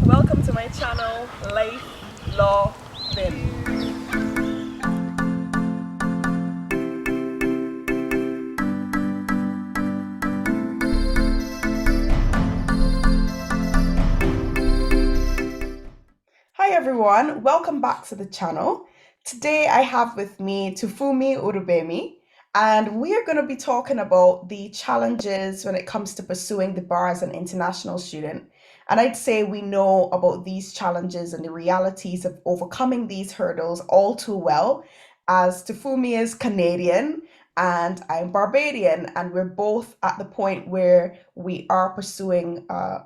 Welcome to my channel, Life, Law, Then. Hi everyone, welcome back to the channel. Today I have with me Tofunmi Odugbemi, and we are going to be talking about the challenges when it comes to pursuing the bar as an international student. And I'd say we know about these challenges and the realities of overcoming these hurdles all too well, as Tofumi is Canadian and I'm Barbadian, and we're both at the point where we are pursuing our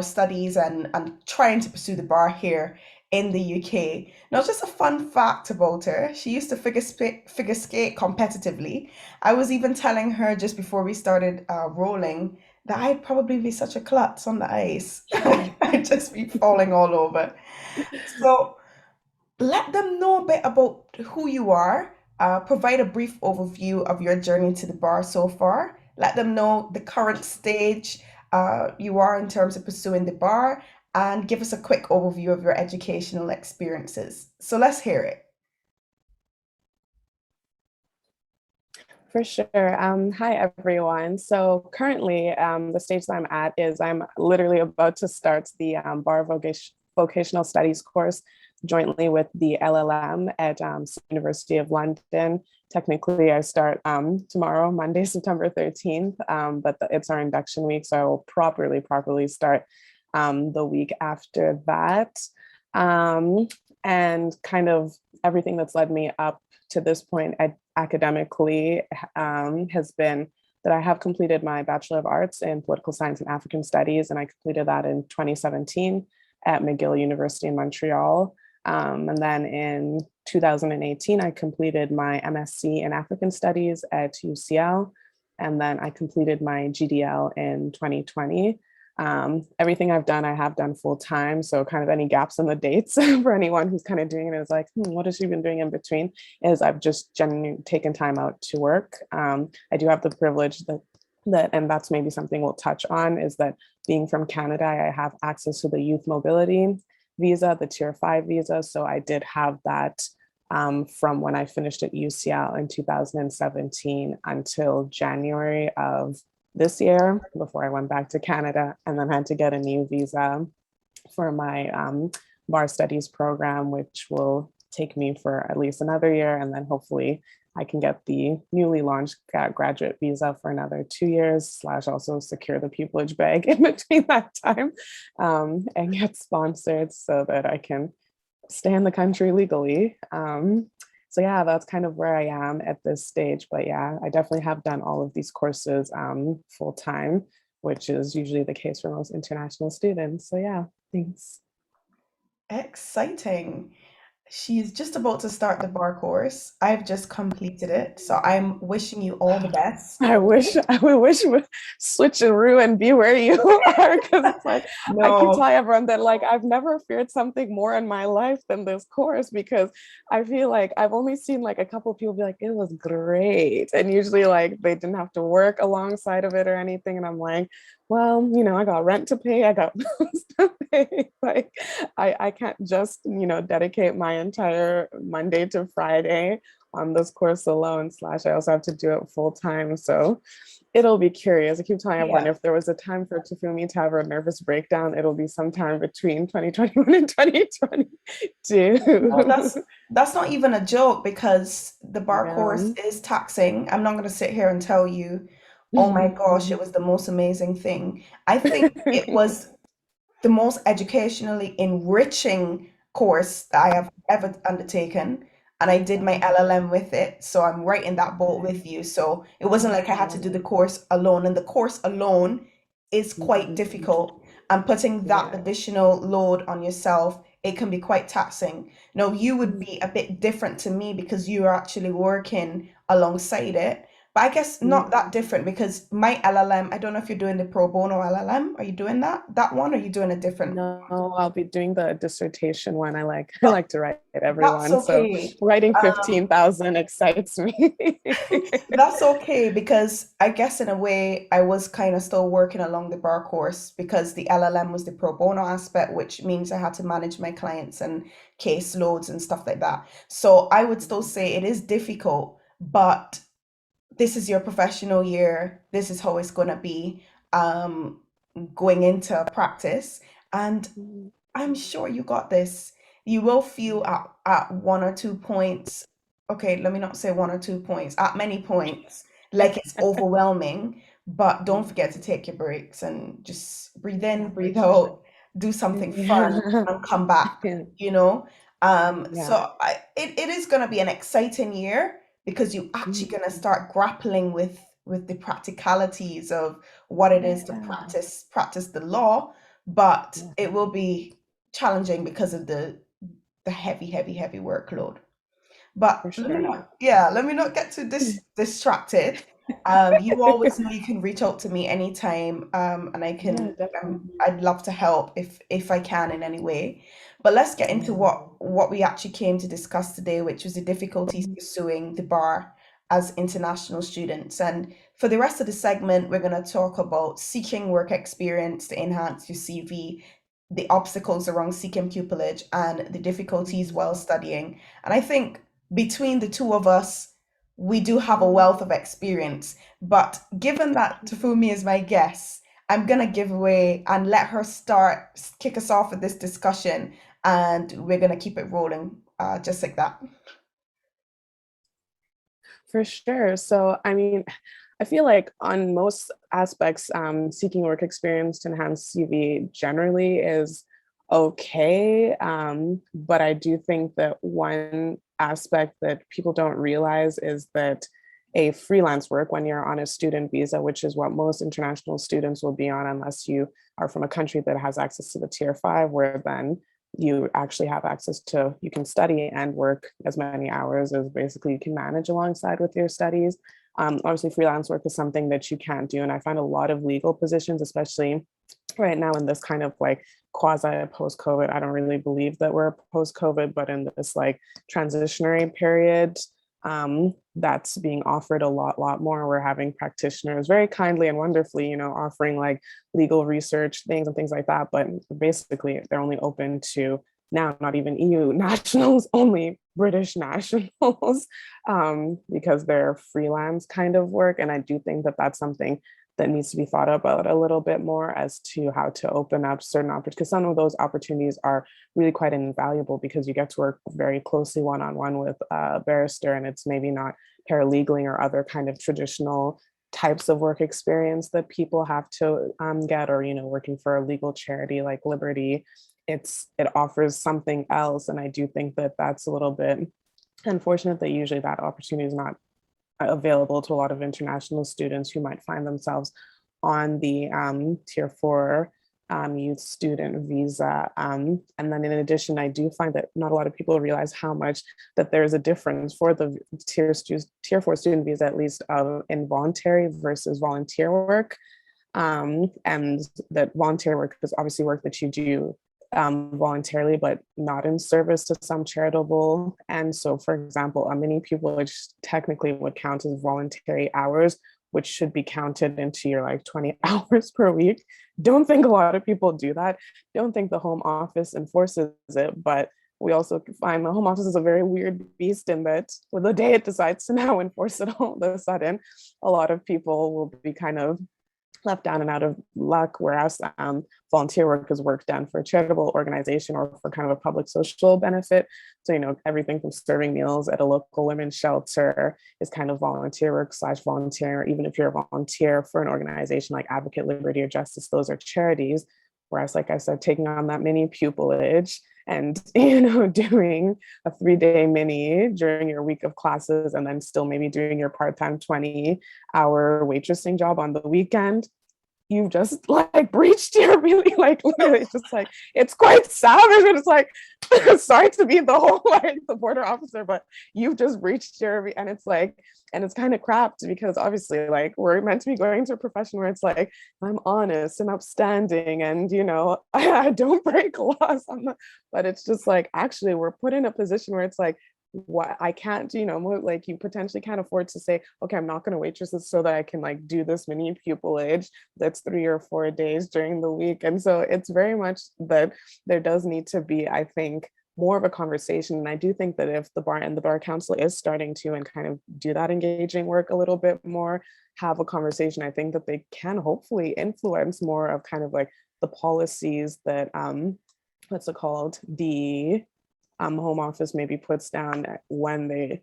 studies and trying to pursue the bar here in the UK. Now, just a fun fact about her, she used to figure skate competitively. I was even telling her just before we started rolling that I'd probably be such a klutz on the ice. I'd just be falling all over. So let them know a bit about who you are, provide a brief overview of your journey to the bar so far, let them know the current stage you are in terms of pursuing the bar, and give us a quick overview of your educational experiences. So let's hear it. For sure. Hi, everyone. So currently, the stage that I'm at is I'm literally about to start the Bar Vocational Studies course jointly with the LLM at University of London. Technically, I start tomorrow, Monday, September 13th, but it's our induction week, so I will properly start the week after that. And kind of everything that's led me up to this point academically has been that I have completed my Bachelor of Arts in Political Science and African Studies, and I completed that in 2017 at McGill University in Montreal. And then in 2018, I completed my MSc in African Studies at UCL, and then I completed my GDL in 2020. Everything I've done, I have done full time. So kind of any gaps in the dates for anyone who's kind of doing it is like, what has she been doing in between? Is I've just genuinely taken time out to work. I do have the privilege that, and that's maybe something we'll touch on, is that being from Canada, I have access to the youth mobility visa, the tier 5 visa. So I did have that from when I finished at UCL in 2017 until January of this year before I went back to Canada, and then had to get a new visa for my bar studies program, which will take me for at least another year. And then hopefully I can get the newly launched graduate visa for another 2 years, / also secure the pupillage bag in between that time and get sponsored so that I can stay in the country legally. So yeah, that's kind of where I am at this stage. But yeah, I definitely have done all of these courses full time, which is usually the case for most international students. So yeah, thanks. Exciting. She's just about to start the bar course. I've just completed it, so I'm wishing you all the best. I wish with switcheroo and be where you are, because it's like I keep No, telling everyone that like I've never feared something more in my life than this course, because I feel like I've only seen like a couple of people be like it was great, and usually like they didn't have to work alongside of it or anything, and I'm like, well, I got rent to pay, I got bills to pay. Like I can't just dedicate my entire Monday to Friday on this course alone, / I also have to do it full time. So it'll be curious. I keep telling everyone yeah. if there was a time for Tofumi to have a nervous breakdown, it'll be sometime between 2021 and No, 2022. that's not even a joke because the bar course Yeah. is taxing. I'm not going to sit here and tell you, oh my gosh, it was the most amazing thing. I think it was the most educationally enriching course that I have ever undertaken. And I did my LLM with it. So I'm right in that boat with you. So it wasn't like I had to do the course alone. And the course alone is quite difficult. And putting that Yeah. additional load on yourself, it can be quite taxing. Now, you would be a bit different to me because you're actually working alongside it. But I guess not Mm. that different because my LLM, I don't know if you're doing the pro bono LLM. Are you doing that one? Or are you doing a different No, I'll be doing the dissertation one. I like I one? like to write That's everyone. So okay. writing Um, 15,000 excites me. That's okay because I guess in a way I was kind of still working along the bar course because the LLM was the pro bono aspect, which means I had to manage my clients and case loads and stuff like that. So I would still say it is difficult, but this is your professional year. This is how it's going to be um, going into practice. And Mm, I'm sure you got this. You will feel at one or two points, okay, let me not say one or two points, at many points, like it's overwhelming, but don't forget to take your breaks and just breathe in, breathe out, do something fun yeah. and come back, Yeah. you know? Yeah. It is going to be an exciting year because you're actually Mm, going to start grappling with the practicalities of what it is to yeah. practice the law, but Yeah. it will be challenging because of the heavy workload. But For let me sure. not, yeah, let me not get too distracted. You always know you can reach out to me anytime, and Yeah, definitely. I'd love to help if I can in any way. But let's get into what we actually came to discuss today, which was the difficulties Mhm. pursuing the bar as international students. And for the rest of the segment, we're going to talk about seeking work experience to enhance your CV, the obstacles around seeking pupillage, and the difficulties while studying. And I think between the two of us, we do have a wealth of experience. But given that Tafumi is my guest, I'm gonna give away and let her kick us off with this discussion, and we're gonna keep it rolling, just like that. For sure. So, I mean, I feel like on most aspects, seeking work experience to enhance CV generally is okay. But I do think that one aspect that people don't realize is that a freelance work, when you're on a student visa, which is what most international students will be on, unless you are from a country that has access to the tier 5, where then you actually have access to, you can study and work as many hours as basically you can manage alongside with your studies. Obviously, freelance work is something that you can't do. And I find a lot of legal positions, especially right now in this kind of like quasi post COVID, I don't really believe that we're post COVID, but in this like transitionary period, that's being offered a lot more. We're having practitioners very kindly and wonderfully, offering like legal research things and things like that. But basically, they're only open to now not even EU nationals, only British nationals, because they're freelance kind of work. And I do think that that's something that needs to be thought about a little bit more as to how to open up certain opportunities, because some of those opportunities are really quite invaluable because you get to work very closely one-on-one with a barrister, and it's maybe not paralegaling or other kind of traditional types of work experience that people have to get, or working for a legal charity like Liberty. It offers something else, and I do think that that's a little bit unfortunate that usually that opportunity is not available to a lot of international students who might find themselves on the tier 4 youth student visa. And then in addition, I do find that not a lot of people realize how much that there's a difference for the tier 4 student visa, at least of involuntary versus volunteer work. And that volunteer work is obviously work that you do voluntarily, but not in service to some charitable. And so, for example, a mini pupillage technically would count as voluntary hours, which should be counted into your like 20 hours per week. Don't think a lot of people do that. Don't think the Home Office enforces it, but we also find the Home Office is a very weird beast in that with the day it decides to now enforce it all of a sudden, a lot of people will be kind of left down and out of luck, whereas volunteer work is work done for a charitable organization or for kind of a public social benefit. So, everything from serving meals at a local women's shelter is kind of volunteer work / volunteer. Even if you're a volunteer for an organization like Advocate Liberty or Justice, those are charities. Whereas, like I said, taking on that mini pupillage and doing a 3-day mini during your week of classes, and then still maybe doing your part-time 20-hour waitressing job on the weekend, you've just like breached your really like literally it's just like it's quite savage, but it's like sorry to be the whole like the border officer, but you've just breached your and it's like and it's kind of crapped because obviously like we're meant to be going to a profession where it's like I'm honest and upstanding and I don't break laws. But it's just like actually we're put in a position where it's like what I can't, like you potentially can't afford to say, okay, I'm not going to waitress this so that I can like do this mini pupillage that's 3 or 4 days during the week. And so it's very much that there does need to be, I think, more of a conversation. And I do think that if the bar and the bar council is starting to and kind of do that engaging work a little bit more, have a conversation, I think that they can hopefully influence more of kind of like the policies that what's it called, the home office maybe puts down when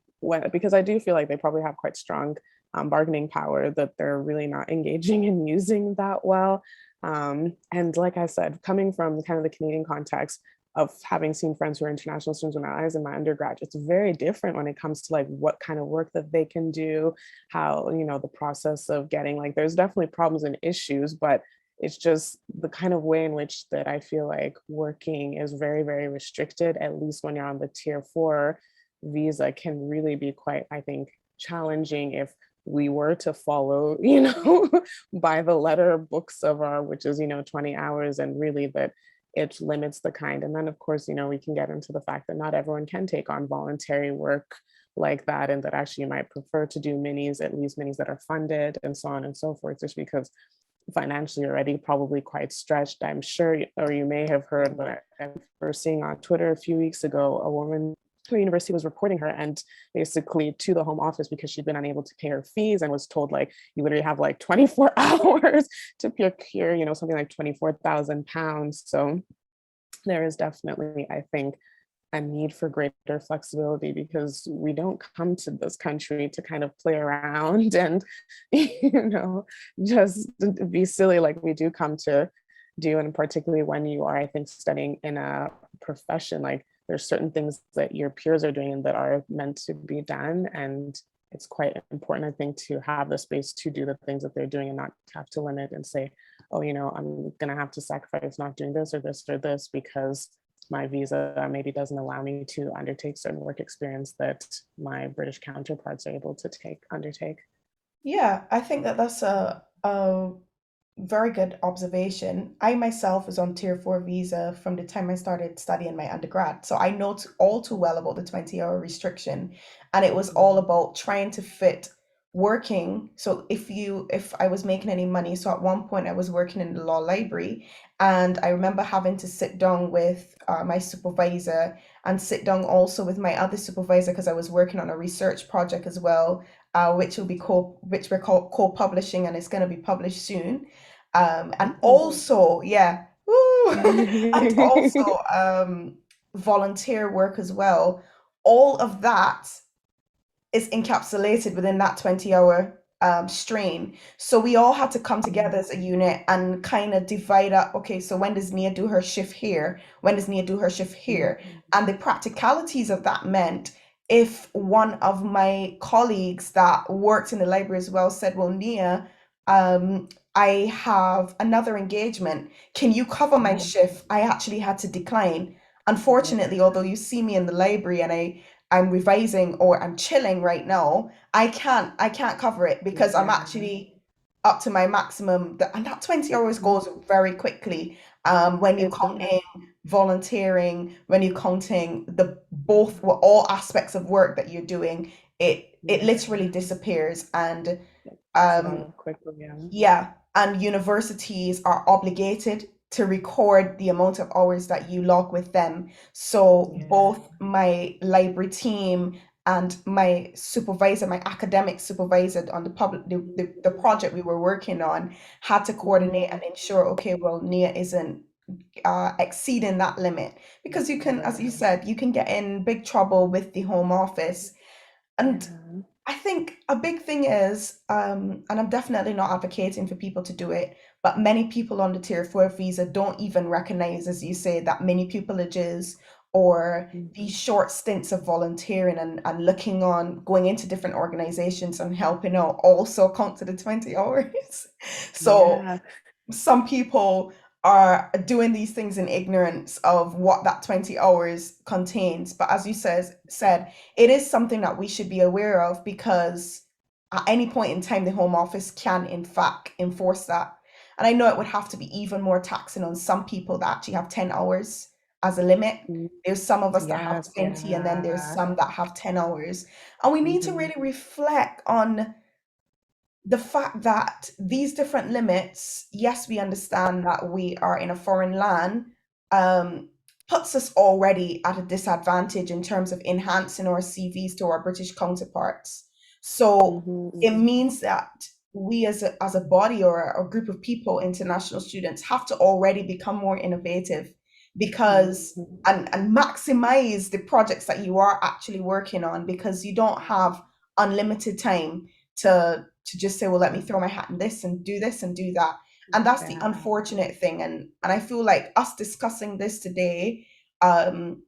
because I do feel like they probably have quite strong bargaining power that they're really not engaging and using that well. And like I said, coming from kind of the Canadian context of having seen friends who are international students when I was in my undergrad, it's very different when it comes to like what kind of work that they can do, how, the process of getting like, there's definitely problems and issues, but it's just the kind of way in which that I feel like working is very, very restricted, at least when you're on the tier 4 visa, can really be quite, I think, challenging if we were to follow, by the letter books of our, which is, 20 hours, and really that it limits the kind. And then of course, we can get into the fact that not everyone can take on voluntary work like that, and that actually you might prefer to do minis, at least minis that are funded and so on and so forth, just because financially already probably quite stretched. I'm sure, or you may have heard, but I remember seeing on Twitter a few weeks ago, a woman who university was reporting her and basically to the home office because she'd been unable to pay her fees and was told like you literally have like 24 hours to procure, something like £24,000. So there is definitely, I think, a need for greater flexibility because we don't come to this country to kind of play around and just be silly like we do come to do. And particularly when you are, I think, studying in a profession, like there's certain things that your peers are doing that are meant to be done, and it's quite important, I think, to have the space to do the things that they're doing and not have to limit and say, oh, I'm gonna have to sacrifice not doing this or this or this because my visa maybe doesn't allow me to undertake certain work experience that my British counterparts are able to undertake. Yeah, I think that that's a very good observation. I myself was on tier 4 visa from the time I started studying my undergrad. So I know all too well about the 20-hour restriction. And it was all about trying to fit working. So if I was making any money, so at one point I was working in the law library, and I remember having to sit down with my supervisor and sit down also with my other supervisor because I was working on a research project as well, which we're co-publishing, and it's going to be published soon. And Ooh. also, yeah, woo, and also volunteer work as well. All of that is encapsulated within that 20-hour strain. So we all had to come together as a unit and kind of divide up, okay, so when does Nia do her shift here? When does Nia do her shift here? And the practicalities of that meant if one of my colleagues that worked in the library as well said, well, Nia, I have another engagement. Can you cover my shift? I actually had to decline. Unfortunately, although you see me in the library and I'm revising or I'm chilling right now, I can't cover it because I'm actually up to my maximum. And that 20 hours goes very quickly. When you It count does. in volunteering, when you're counting the both all aspects of work that you're doing, it literally disappears. And It's um, gone quickly, yeah. yeah, and universities are obligated to record the amount of hours that you log with them. So Yeah. both my library team and my supervisor, my academic supervisor on the project we were working on had to coordinate and ensure, okay, well, Nia isn't exceeding that limit because you can, as you said, you can get in big trouble with the home office. And Yeah. I think a big thing is, and I'm definitely not advocating for people to do it, but many people on the tier 4 visa don't even recognize, as you say, that many pupillages or these short stints of volunteering and looking on, going into different organizations and helping out also count to the 20 hours. So Yeah. some people are doing these things in ignorance of what that 20 hours contains. But as you said, it is something that we should be aware of because at any point in time, the Home Office can, in fact, enforce that. And I know it would have to be even more taxing on some people that actually have 10 hours as a limit. Mm, There's some of us that have yes, 20, and then there's yeah. some that have 10 hours. And we need to Hmm. really reflect on the fact that these different limits, yes, we understand that we are in a foreign land, um, puts us already at a disadvantage in terms of enhancing our CVs to our British counterparts. So Hmm. it Hmm. means that we as a body or a group of people, international students, have to already become more innovative because Hmm. and maximize the projects that you are actually working on because you don't have unlimited time to just say, well, let me throw my hat in this and do that. And that's the Yeah, unfortunate thing. And I feel like us discussing this today um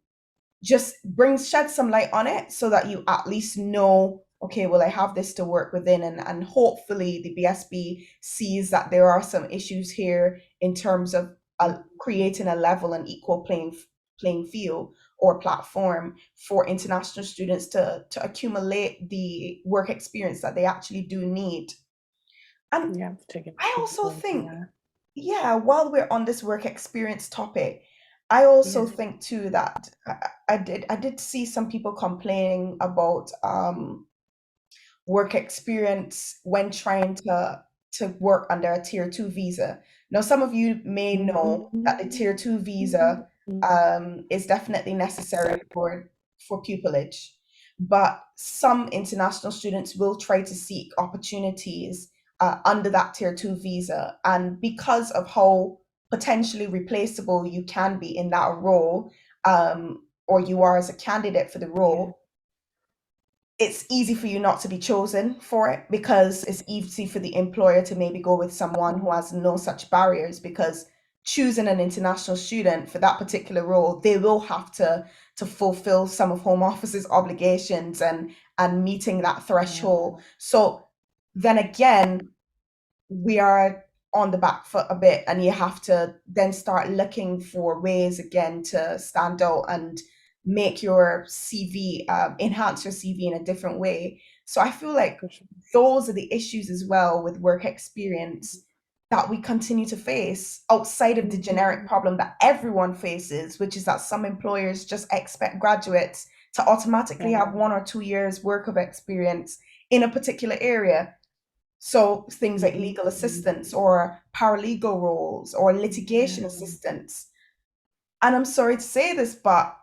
just brings shed some light on it so that you at least know, okay, well, I have this to work within, and hopefully the BSB sees that there are some issues here in terms of creating a level and equal playing field or platform for international students to accumulate the work experience that they actually do need. And yeah, taking I also responsibility. think, Yeah, yeah, while we're on this work experience topic, I also yeah, think too that I did see some people complaining about work experience when trying to work under a tier two visa. Now, some of you may know that the tier two visa is definitely necessary for pupillage, but some international students will try to seek opportunities under that tier two visa, and because of how potentially replaceable you can be in that role, or you are as a candidate for the yeah, role, it's easy for you not to be chosen for it because it's easy for the employer to maybe go with someone who has no such barriers, because choosing an international student for that particular role, they will have to fulfill some of Home Office's obligations and meeting that yeah, threshold. So then again, we are on the back foot a bit, and you have to then start looking for ways again to stand out and make your CV, enhance your CV in a different way. So I feel like for sure. those are the issues as well with work experience that we continue to face outside of the generic Mhm. problem that everyone faces, which is that some employers just expect graduates to automatically Yeah. have 1 or 2 years work of experience in a particular area. So things like Mhm. legal assistance or paralegal roles or litigation Yeah. assistance. And I'm sorry to say this, but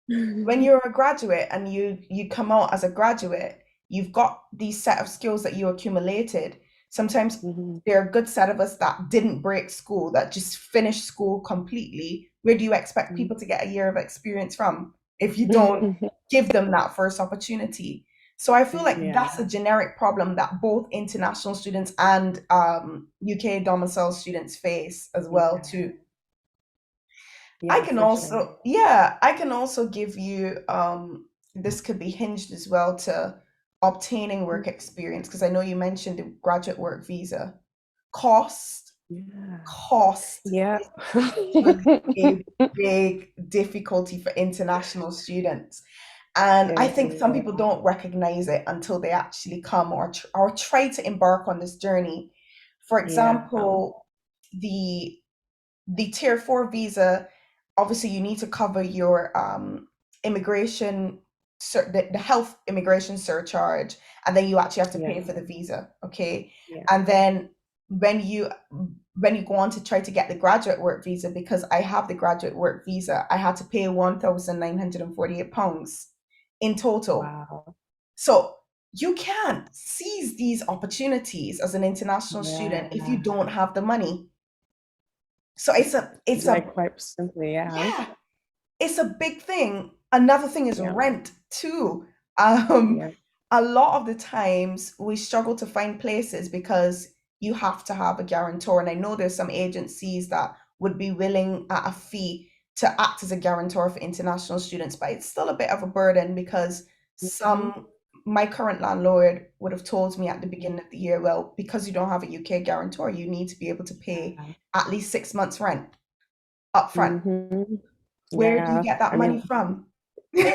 when you're a graduate and you come out as a graduate, you've got these set of skills that you accumulated. Sometimes Mhm. there are a good set of us that didn't break school, that just finished school completely. Where do you expect people to get a year of experience from if you don't Mhm. give them that first opportunity? So I feel like that's a Yeah. generic problem that both international students and UK domicile students face as well Yeah. too. I Yeah, can for sure. also, yeah, I can also give you, this could be hinged as well to obtaining work experience, because I know you mentioned the graduate work visa. Cost, Yeah. cost Yeah. is actually a big difficulty for international students. And I It think some is. people don't recognize it until they actually come or try to embark on this journey. For Yeah. example, the the tier four visa, obviously you need to cover your immigration, the health immigration surcharge, and then you actually have to Yeah. pay for the visa. Okay. Yeah. And then when you when you go on to try to get the graduate work visa, because I have the graduate work visa, I had to pay £1,948 in total. Wow. So you can't seize these opportunities as an international student if you Yeah. don't have the money. So it's a Like quite simply, yeah. yeah, it's a big thing. Another thing is Yeah. rent too. Um, Yeah. a lot of the times we struggle to find places because you have to have a guarantor. And I know there's some agencies that would be willing at a fee to act as a guarantor for international students, but it's still a bit of a burden because Mhm. some my current landlord would have told me at the beginning of the year, well, because you don't have a UK guarantor, you need to be able to pay Yeah. at least 6 months rent up front. Hmm. Where do you Yeah. get that I money mean, from? Do you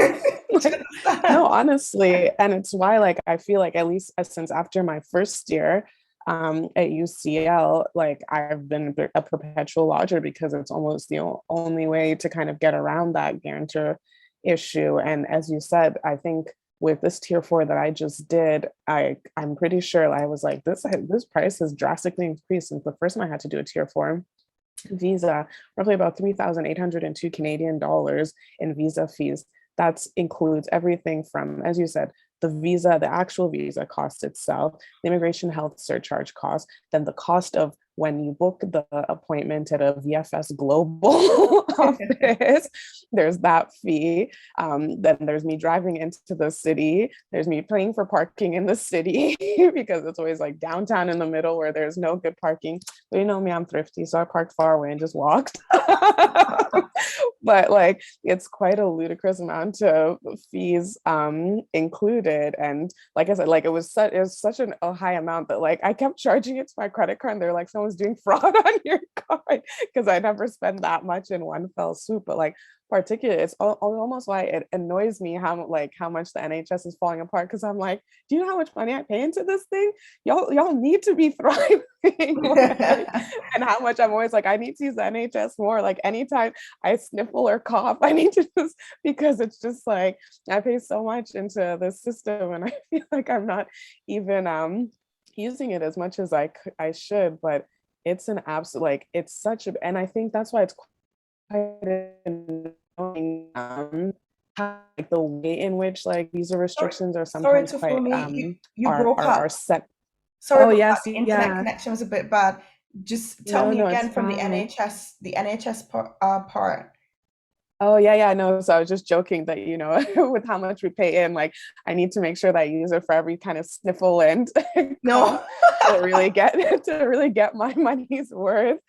like, no, understand? honestly, and it's why, like, I feel like at least since after my first year at UCL, like I've been a perpetual lodger because it's almost the only way to kind of get around that guarantor issue. And as you said, I think with this tier four that I just did, I'm pretty sure I was like, this price has drastically increased since the first time I had to do a tier four visa, roughly about 3,802 Canadian dollars in visa fees. That includes everything from, as you said, the visa, the actual visa cost itself, the immigration health surcharge cost, then the cost of when you book the appointment at a VFS Global office, there's that fee. Then there's me driving into the city. There's me paying for parking in the city because it's always like downtown in the middle where there's no good parking. But you know me, I'm thrifty, so I parked far away and just walked. But like it's quite a ludicrous amount of fees included. And like I said, like it was such a high amount that like I kept charging it to my credit card and they're like, someone's doing fraud on your card because I never spend that much in one fell swoop. But like particularly it's almost why it annoys me how much the NHS is falling apart, because I'm like, do you know how much money I pay into this thing? Y'all need to be thriving. Like, and how much I'm always like, I need to use the NHS more. Like anytime I sniffle or cough, I need to just, because it's just like I pay so much into this system and I feel like I'm not even using it as much as I should. But it's an absolute, like it's such a, and I think that's why it's quite annoying, how, like the way in which like visa Sorry, restrictions are sorry sometimes to quite fool me. You broke are up. set. Sorry Oh about that. yes, The internet yeah. connection was a bit bad. Just tell No, me no, it's again from fine. The NHS part. Oh yeah, yeah, no. So I was just joking that, you know, with how much we pay in, like I need to make sure that I use it for every kind of sniffle and cough No. to really get to really get my money's worth.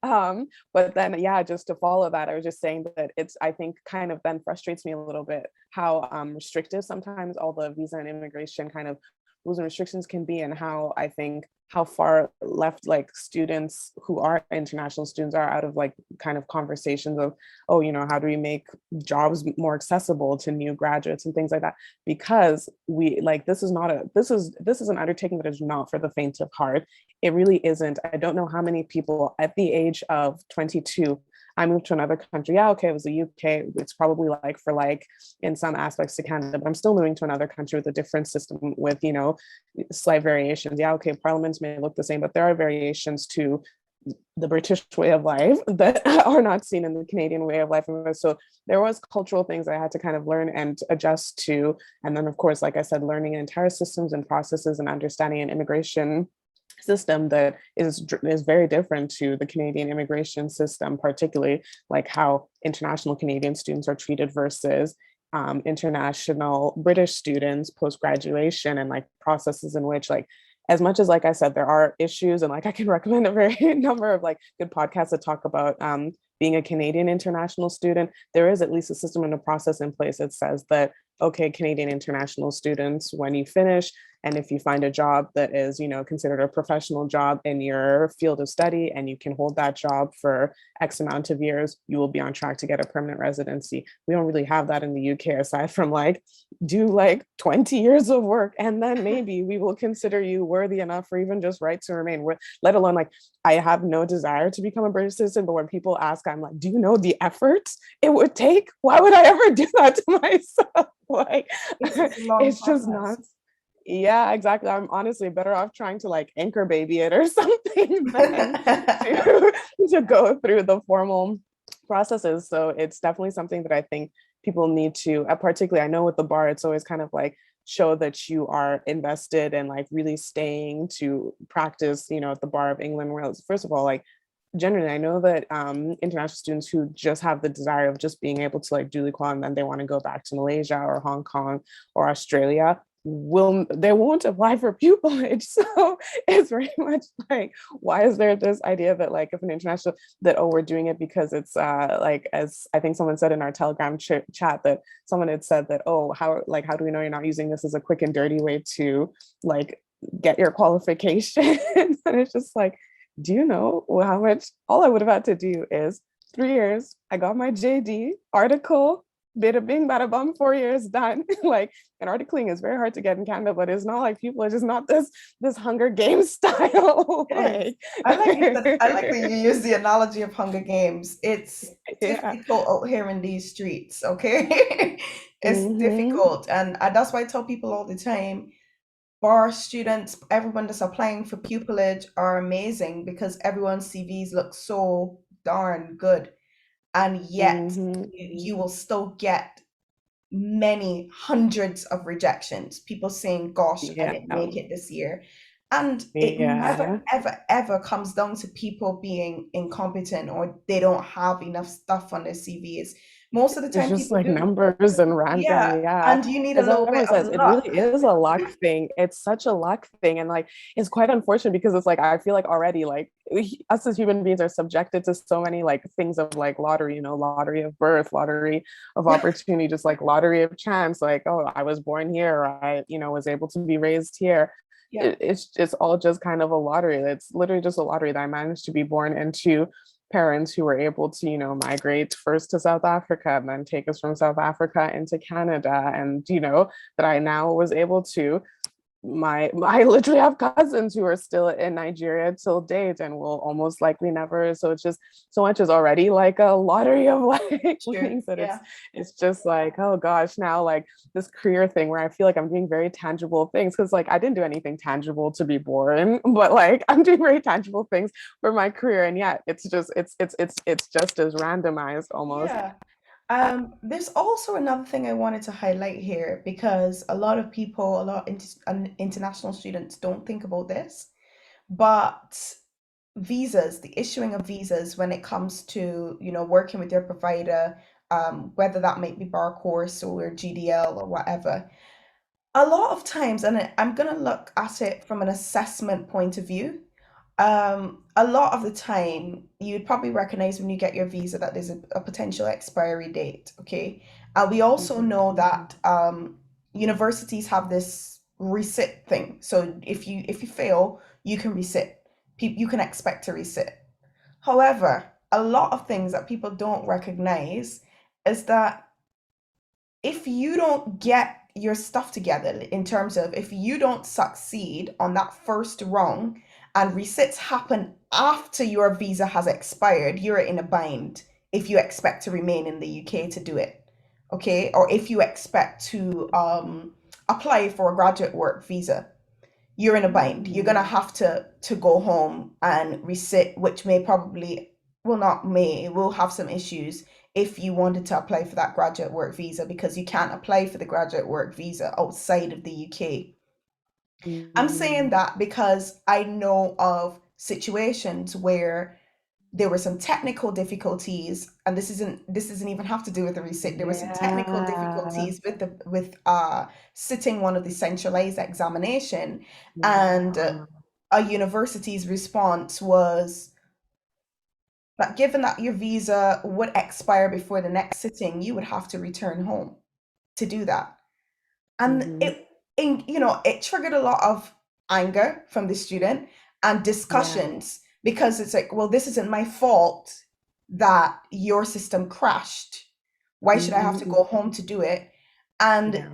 But then yeah, just to follow that, I was just saying that it's, I think kind of then frustrates me a little bit how restrictive sometimes all the visa and immigration kind of rules and restrictions can be, and how I think how far left like students who are international students are out of like kind of conversations of, oh, you know, how do we make jobs more accessible to new graduates and things like that, because we like, this is not a, this is an undertaking that is not for the faint of heart. It really isn't. I don't know how many people at the age of 22, I moved to another country. Yeah, okay, it was the UK. It's probably like for like in some aspects to Canada, but I'm still moving to another country with a different system with, you know, slight variations. Yeah, okay, parliaments may look the same, but there are variations to the British way of life that are not seen in the Canadian way of life. So there was cultural things I had to kind of learn and adjust to. And then of course, like I said, learning entire systems and processes and understanding an immigration system that is very different to the Canadian immigration system, particularly like how international Canadian students are treated versus international British students post graduation, and like processes in which like, as much as like I said there are issues, and like I can recommend a very number of like good podcasts that talk about being a Canadian international student, there is at least a system and a process in place that says that, okay, Canadian international students, when you finish, and if you find a job that is, you know, considered a professional job in your field of study and you can hold that job for X amount of years, you will be on track to get a permanent residency. We don't really have that in the UK, aside from like do like 20 years of work and then maybe we will consider you worthy enough for even just right to remain, let alone like, I have no desire to become a British citizen, but when people ask, I'm like, do you know the effort it would take? Why would I ever do that to myself? Like, It's a long it's just process. not. Yeah, exactly. I'm honestly better off trying to like anchor baby it or something than to to go through the formal processes. So it's definitely something that I think people need to, particularly I know with the bar, it's always kind of like show that you are invested and like really staying to practice, you know, at the bar of England. Where first of all, like generally, I know that international students who just have the desire of just being able to like duly qual and then they want to go back to Malaysia or Hong Kong or Australia, they won't apply for pupillage. So it's very much like, why is there this idea that like if an international that, oh, we're doing it because it's like, as I think someone said in our Telegram chat, that someone had said that, oh, how do we know you're not using this as a quick and dirty way to like get your qualification? And it's just like, do you know how much all I would have had to do is 3 years, I got my JD article, bada bing, bada bum, 4 years done. Like, and articling is very hard to get in Canada, but it's not like people are just not this Hunger Games style. It is. Like, I like that you use the analogy of Hunger Games. It's yeah. difficult out here in these streets, okay? It's Mm-hmm. difficult. And that's why I tell people all the time, bar students, everyone that's applying for pupillage are amazing because everyone's CVs look so darn good. And yet you will still get many hundreds of rejections, people saying, gosh, I Yeah. didn't make it this year. And it never, Yeah. ever, ever comes down to people being incompetent or they don't have enough stuff on their CVs. Most of the It's time, just people like do. numbers and random, Yeah. yeah. And you need a As little bit everyone of says, it really luck. is a luck thing. It's such a luck thing. And like, it's quite unfortunate because it's like, I feel like already, like, us as human beings are subjected to so many like things of like lottery, lottery of birth, lottery of opportunity, just like lottery of chance. Like, oh, I was born here, or I, was able to be raised here. Yeah. It's all just kind of a lottery. It's literally just a lottery that I managed to be born into parents who were able to, migrate first to South Africa and then take us from South Africa into Canada. And, that I now was able to I literally have cousins who are still in Nigeria till date and will almost likely never. So it's just so much is already like a lottery of like Sure. things that Yeah. it's just like, oh gosh, now like this career thing where I feel like I'm doing very tangible things because like I didn't do anything tangible to be born, but like I'm doing very tangible things for my career. And yet it's just as randomized almost. Yeah. There's also another thing I wanted to highlight here because a lot of people, a lot of international students don't think about this, but visas, the issuing of visas when it comes to, working with your provider, whether that might be bar course or GDL or whatever, a lot of times, and I'm going to look at it from an assessment point of view. A lot of the time, you'd probably recognize when you get your visa that there's a potential expiry date. Okay. We also know that universities have this resit thing. So if you fail, you can resit. You can expect to resit. However, a lot of things that people don't recognize is that if you don't get your stuff together in terms of if you don't succeed on that first rung and resits happen after your visa has expired, you're in a bind if you expect to remain in the UK to do it. Okay. Or if you expect to apply for a graduate work visa, you're in a bind. You're gonna have to go home and resit, which may probably will not may it will have some issues if you wanted to apply for that graduate work visa because you can't apply for the graduate work visa outside of the UK. I'm saying Mm-hmm. that because I know of situations where there were some technical difficulties, and this doesn't even have to do with the resit. There were some technical Yeah. difficulties with the with sitting one of the centralized examination, and Yeah. a university's response was that given that your visa would expire before the next sitting, you would have to return home to do that. And Mhm. it triggered a lot of anger from the student and Yeah. discussions because it's like, well, this isn't my fault that your system crashed. Why should I have to Mhm. go home to do it? And Yeah.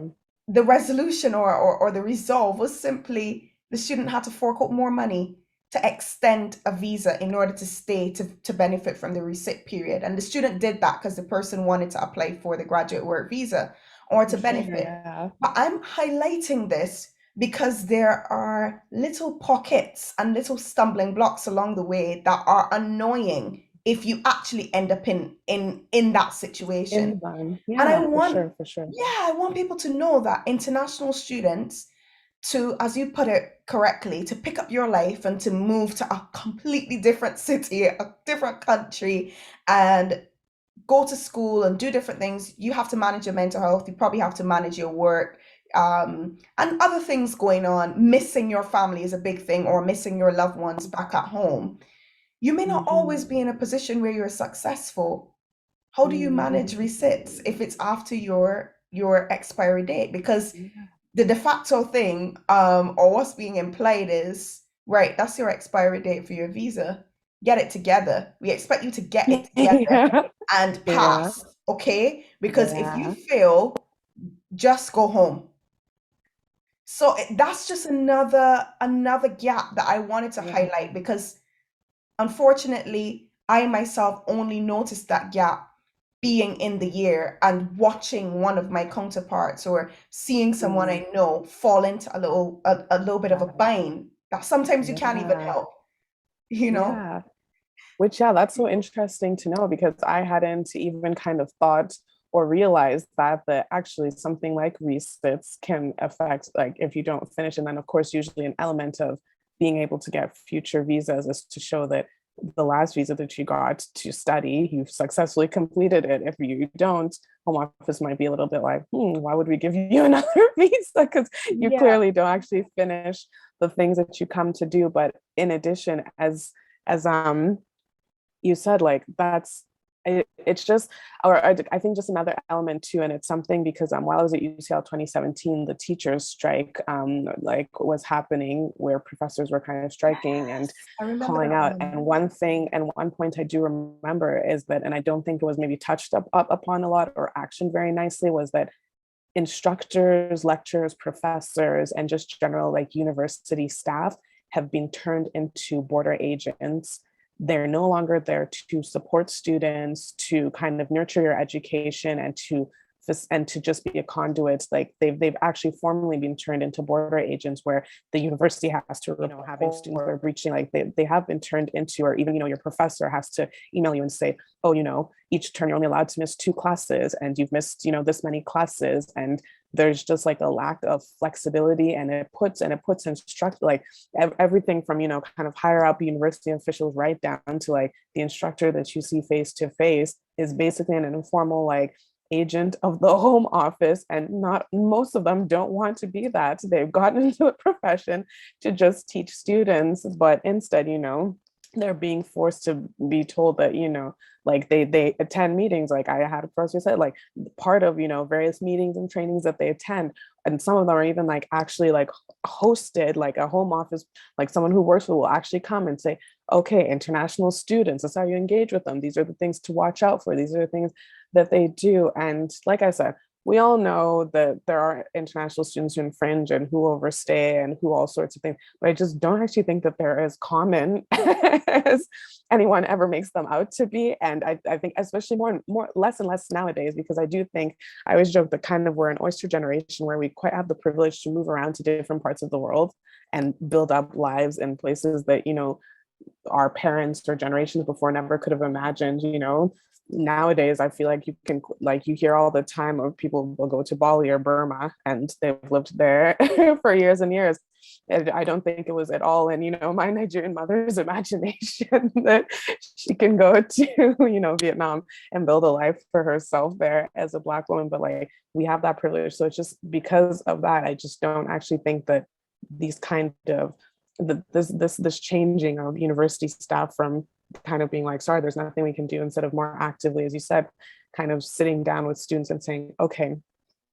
the resolution or the resolve was simply the student had to fork out more money to extend a visa in order to stay to benefit from the receipt period. And the student did that because the person wanted to apply for the graduate work visa or For to sure. benefit. Yeah. But I'm highlighting this because there are little pockets and little stumbling blocks along the way that are annoying if you actually end up in that situation. In them. And I Yeah, for want, sure, for sure. yeah, I want people to know that international students to, as you put it correctly, to pick up your life and to move to a completely different city, a different country, and go to school and do different things, you have to manage your mental health. You probably have to manage your work. and other things going on. Missing your family is a big thing, or missing your loved ones back at home. You may not always Mhm. be in a position where you're successful. How do you manage Mhm. resits if it's after your expiry date? Because Yeah. the de facto thing, or what's being implied is, right, that's your expiry date for your visa. Get it together. We expect you to get it together Yeah. and Yeah. pass, okay? Because if you Yeah. fail, just go home. So that's just another gap that I wanted to Yeah. highlight, because unfortunately, I myself only noticed that gap being in the year and watching one of my counterparts or seeing someone Mm. I know fall into a little bit of a Yeah. bind that sometimes you can't even Yeah. help, you know? Yeah. Which, yeah, that's so interesting to know because I hadn't even kind of thought or realized that actually something like resits can affect, like, if you don't finish. And then, of course, usually an element of being able to get future visas is to show that the last visa that you got to study, you've successfully completed it. If you don't, home office might be a little bit like, why would we give you another visa? Because you Yeah. clearly don't actually finish the things that you come to do. But in addition, as you said, like, it's just, or I think just another element too, and it's something because while I was at UCL 2017, the teachers strike like was happening where professors were kind of striking and Yes, I remember calling that out. one. And one thing and one point I do remember is that, and I don't think it was maybe touched up upon a lot or actioned very nicely, was that instructors, lecturers, professors, and just general like university staff have been turned into border agents. They're no longer there to support students, to kind of nurture your education, and to just be a conduit. Like they've actually formally been turned into border agents where the university has to, having students that are breaching, like they have been turned into, or even, your professor has to email you and say, oh, each term you're only allowed to miss 2 classes and you've missed, this many classes. And there's just like a lack of flexibility, and it puts instruct like everything from, kind of higher up university officials right down to like the instructor that you see face to face is basically an informal like agent of the home office. And not most of them don't want to be that. They've gotten into the profession to just teach students, but instead, they're being forced to be told that, like they attend meetings. Like I had a professor said, like part of, various meetings and trainings that they attend, and some of them are even like actually like hosted, like a home office, like someone who works with will actually come and say, okay, international students, that's how you engage with them, these are the things to watch out for, these are the things that they do. And like I said, we all know that there are international students who infringe and who overstay and who all sorts of things, but I just don't actually think that they're as common as anyone ever makes them out to be. And I think especially less and less nowadays, because I do think, I always joke that kind of we're an oyster generation where we quite have the privilege to move around to different parts of the world and build up lives in places that, our parents or generations before never could have imagined. Nowadays I feel like you can, like, you hear all the time of people will go to Bali or Burma and they've lived there for years and years. And I don't think it was at all in, my Nigerian mother's imagination that she can go to, Vietnam and build a life for herself there as a Black woman. But like, we have that privilege. So it's just because of that, I just don't actually think that these kind of this changing of university staff from kind of being like, sorry, there's nothing we can do, instead of more actively, as you said, kind of sitting down with students and saying, okay,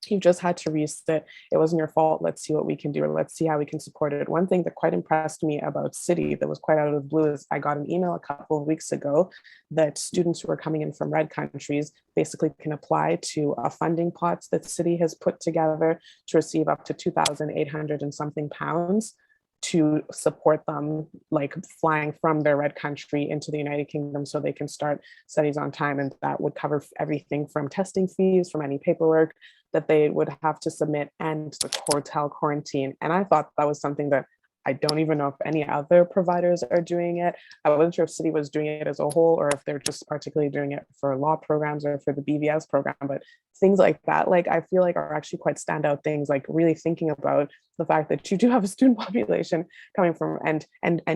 you just had to resit, it wasn't your fault, let's see what we can do, or let's see how we can support it. One thing that quite impressed me about City that was quite out of the blue is I got an email a couple of weeks ago that students who are coming in from red countries basically can apply to a funding pot that City has put together to receive up to 2,800 and something pounds to support them, like flying from their red country into the United Kingdom so they can start studies on time. And that would cover everything from testing fees, from any paperwork that they would have to submit, and the hotel quarantine. And I thought that was something that I don't even know if any other providers are doing it. I wasn't sure if City was doing it as a whole or if they're just particularly doing it for law programs or for the BVS program. But things like that, like, I feel like are actually quite standout things, like really thinking about the fact that you do have a student population coming from, and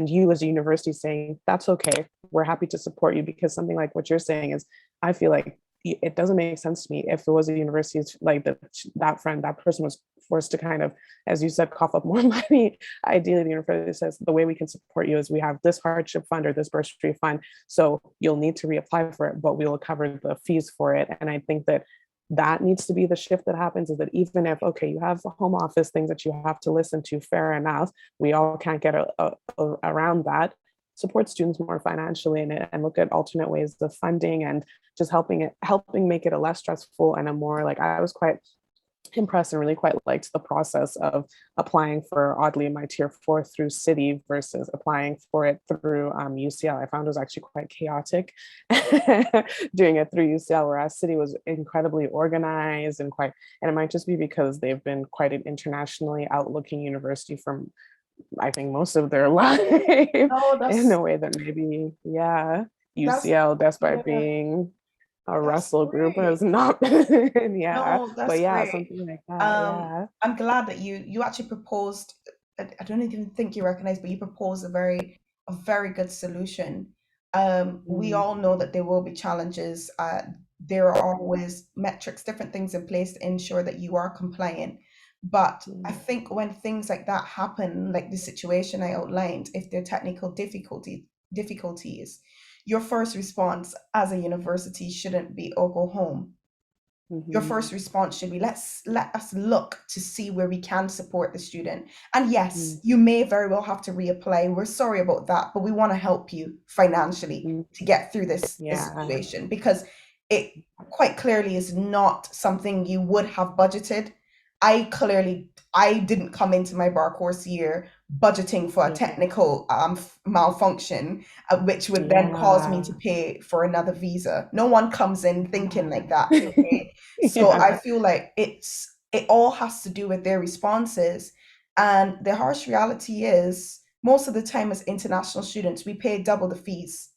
you as a university saying, that's okay, we're happy to support you. Because something like what you're saying is, I feel like it doesn't make sense to me if it was a university like that person was forced to kind of, as you said, cough up more money. Ideally, the university says the way we can support you is we have this hardship fund or this bursary fund. So you'll need to reapply for it, but we will cover the fees for it. And I think that that needs to be the shift that happens, is that even if, okay, you have home office things that you have to listen to, fair enough, we all can't get around that. Support students more financially and look at alternate ways of funding and just helping make it a less stressful and a more like, I was quite impressed and really quite liked the process of applying for, oddly, my tier 4 through City versus applying for it through UCL. I found it was actually quite chaotic doing it through UCL, whereas City was incredibly organized and quite, and it might just be because they've been quite an internationally outlooking university from, I think, most of their life No, in a way that maybe, yeah, that's UCL, despite yeah, being a that's Russell group, has great. not been, yeah, No, but that's yeah, great. something like that, yeah. I'm glad that you actually proposed. I don't even think you recognize, but you proposed a very good solution. We Mm, all know that there will be challenges. There are always metrics, different things in place to ensure that you are compliant. But I mm, think when things like that happen, like the situation I outlined, if there are technical difficulties, your first response as a university shouldn't be, "Oh, go home." Your mhm, first response should be, let us look to see where we can support the student. And yes, mm, you may very well have to reapply. We're sorry about that, but we want to help you financially mm, to get through this yeah, situation, because it quite clearly is not something you would have budgeted. I didn't come into my bar course year budgeting for a yeah, technical malfunction, which would then cause me to yeah, pay for another visa. No one comes in thinking like that, okay? So I yeah, feel like it all has to do with their responses. And the harsh reality is most of the time as international students, we pay double the fees.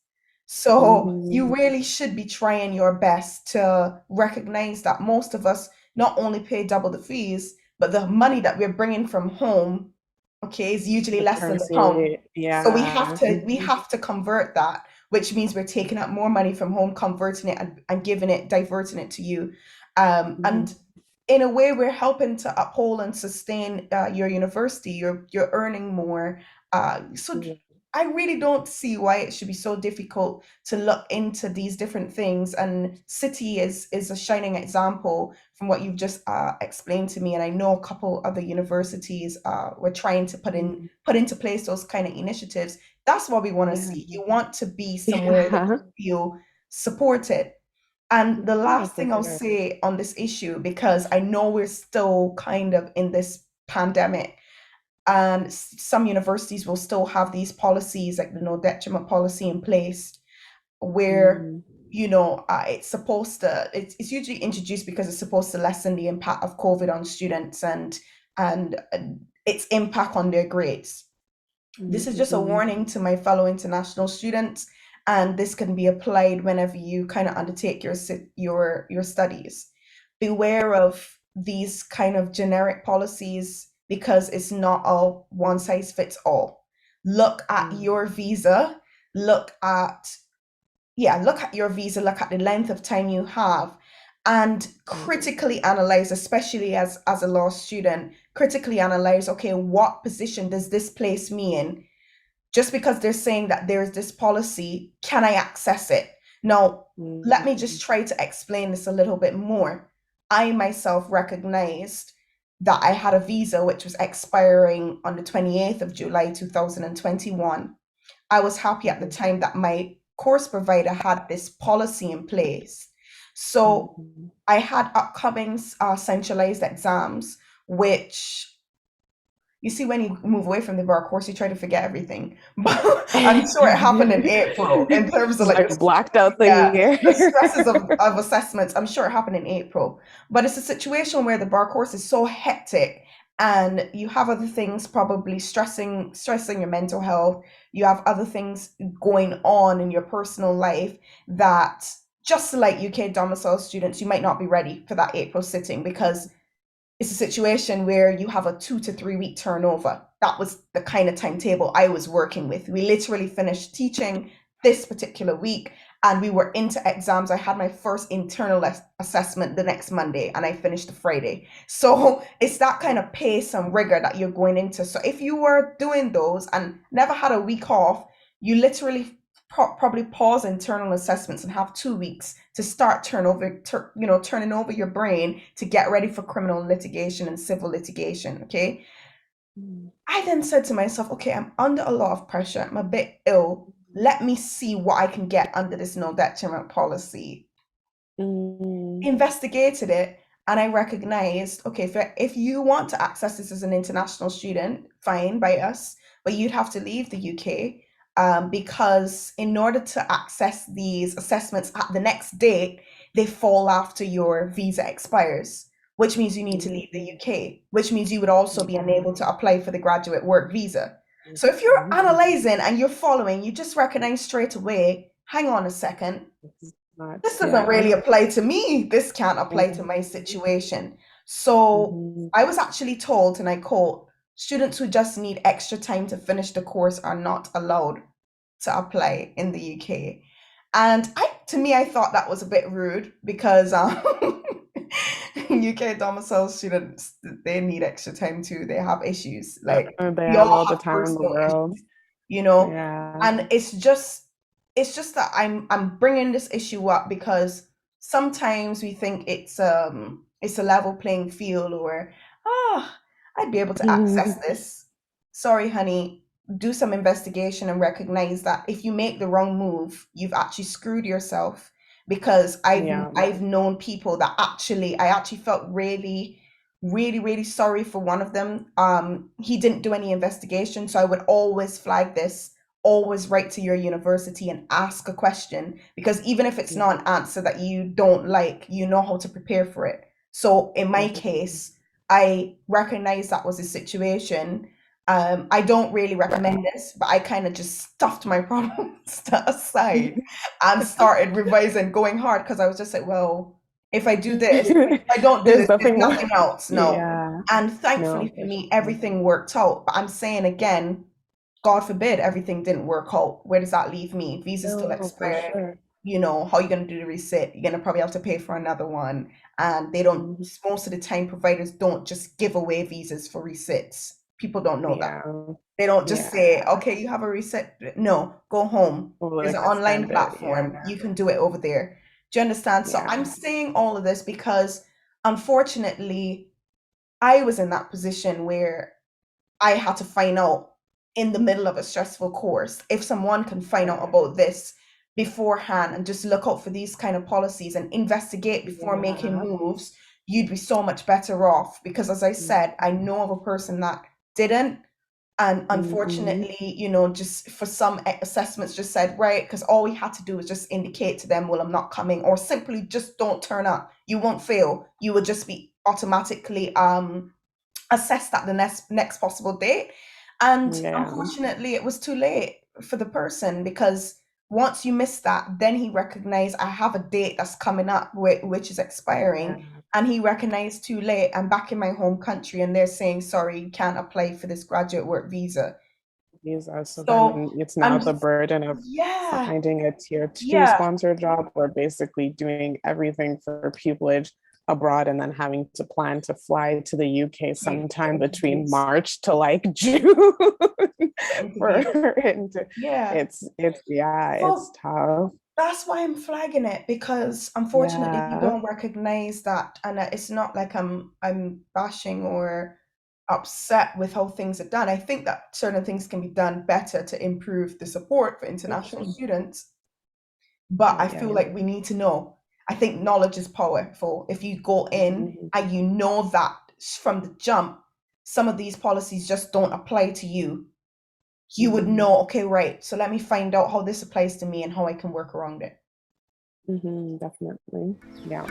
So you mhm, really should be trying your best to recognize that most of us not only pay double the fees, but the money that we're bringing from home, okay, is usually the less than the pound. currency, So yeah, we mhm, have to convert that, which means we're taking out more money from home, converting it and giving it, diverting it to you. And mhm, in a way, we're helping to uphold and sustain your university. You're earning more. So yeah, I really don't see why it should be so difficult to look into these different things. And City is a shining example from what you've just explained to me. And I know a couple other universities were trying to mhm, put into place those kind of initiatives. That's what we want to yeah, see. You want to be somewhere that yeah, you feel supported. And the yeah, last for thing I'll sure. say on this issue, because I know we're still kind of in this pandemic, and some universities will still have these policies like the no detriment policy in place, where Mm, it's usually introduced because it's supposed to lessen the impact of COVID on students and its impact on their grades. This is just a mhm, warning to my fellow international students, and this can be applied whenever you kind of undertake your studies. Beware of these kind of generic policies, because it's not a one size fits all. Look at mm, your visa, look at look at your visa, look at the length of time you have, and mm, critically analyze, especially as a law student, critically analyze, okay, what position does this place me in? Just because they're saying that there's this policy, can I access it? Now, let me just mm, try to explain this a little bit more. I myself recognized that I had a visa which was expiring on the 28th of July 2021. I was happy at the mhm, time that my course provider had this policy in place. So mhm. I had upcoming centralized exams, which you see, when you move away from the bar course, you try to forget everything. But I'm sure it happened in April in terms of It's like like blacked out the yeah, year. the stresses of assessments. I'm sure it happened in April. But it's a situation where the bar course is so hectic, and you have other things probably stressing your mental health. You have other things going on in your personal life that, just like UK domicile students, you might not be ready for that April sitting, because it's a situation where you have a 2 to 3 week turnover. That was the kind of timetable I was working with. We literally finished teaching this particular week, and we were into exams. I had my first internal assessment the next Monday and I finished the Friday. So it's that kind of pace and rigor that you're going into. So if you were doing those and never had a week off, you literally probably pause internal assessments and have 2 weeks to start turning over your brain to get ready for criminal litigation and civil litigation. Okay. Mm. I then said to myself, okay, I'm under a lot of pressure. I'm a bit ill. Let me see what I can get under this no detriment policy. Mm. Investigated it, and I recognized, okay, if you want to access this as an international student, fine by us, but you'd have to leave the UK, because in order to access these assessments at the next date, they fall after your visa expires, which means you need to leave the Mm. UK, which means you would also be Yeah. unable to apply for the graduate work visa. So if you're Mhm. analyzing and you're following, you just recognize straight away, hang on a second, It's not, this doesn't yeah. really apply to me. This can't apply to my Mhm. situation. So Mhm. I was actually told, and I quote, students who just need extra time to finish the course are not allowed to apply in the UK. And to me, I thought that was a bit rude because UK domicile students, they need extra time too. They have issues. Like They we have all all the have time in the personal world. issues, you know. Yeah. And it's just that I'm bringing this issue up because sometimes we think it's a level playing field, or I'd be able to access this. Sorry, honey. Do some investigation and recognize that if you make the wrong move, you've actually screwed yourself. Because Yeah. I've known people that I actually felt really, really, really sorry for one of them. He didn't do any investigation, so I would always flag this, always write to your university and ask a question, because even if it's not an answer that you don't like, you know how to prepare for it. So in my Mhm. case, I recognize that was a situation. I don't really recommend this, but I kind of just stuffed my problems aside and started revising, going hard, because I was just like, well, if I do this, if I don't do There's this, there's nothing more. nothing else. No. Yeah. And No, thankfully for for me, sure. everything worked out. But I'm saying again, God forbid everything didn't work out. Where does that leave me? Visa's still No, for expired. sure. How are you going to do the receipt? You're going to probably have to pay for another one. And they don't, Mhm. most of the time, providers don't just give away visas for receipts. People don't know that. Yeah. They don't just say, Yeah. okay, you have a receipt. No, go home. Or There's like an online extended. Yeah. platform. You can do it over there. Do you understand? So Yeah. I'm saying all of this because unfortunately, I was in that position where I had to find out in the middle of a stressful course. If someone can find out Right. about this beforehand and just look out for these kind of policies and investigate before making Yeah. moves, you'd be so much better off. Because as I said, I Mhm. know of a person that didn't. And Mhm. unfortunately, just for some assessments, just said, right, because all we had to do was just indicate to them, well, I'm not coming, or simply just don't turn up. You won't fail. You will just be automatically assessed at the next possible date. And Yeah. unfortunately, it was too late for the person, because once you miss that, then he recognized I have a date that's coming up, which is Yeah. expiring. And he recognized too late. I'm back in my home country and they're saying, sorry, you can't apply for this graduate work visa. Visa. So So then it's now I'm the just, burden of yeah, finding a tier 2 yeah, sponsored job, or basically doing everything for pupillage abroad and then having to plan to fly to the UK for sometime between interviews, March to like June for for interviews. it to, Yeah. it's yeah, it's So tough. that's why I'm flagging it, because unfortunately we Yeah. don't recognize that, and it's not like I'm bashing or upset with how things are done. I think that certain things can be done better to improve the support for For international sure. students, but I feel Yeah. like we need to know. I think knowledge is powerful. If you go in Mhm. and you know that from the jump, some of these policies just don't apply to you, you would Mhm. know, okay, right, so let me find out how this applies to me and how I can work around it. Mhm. Definitely. Yeah.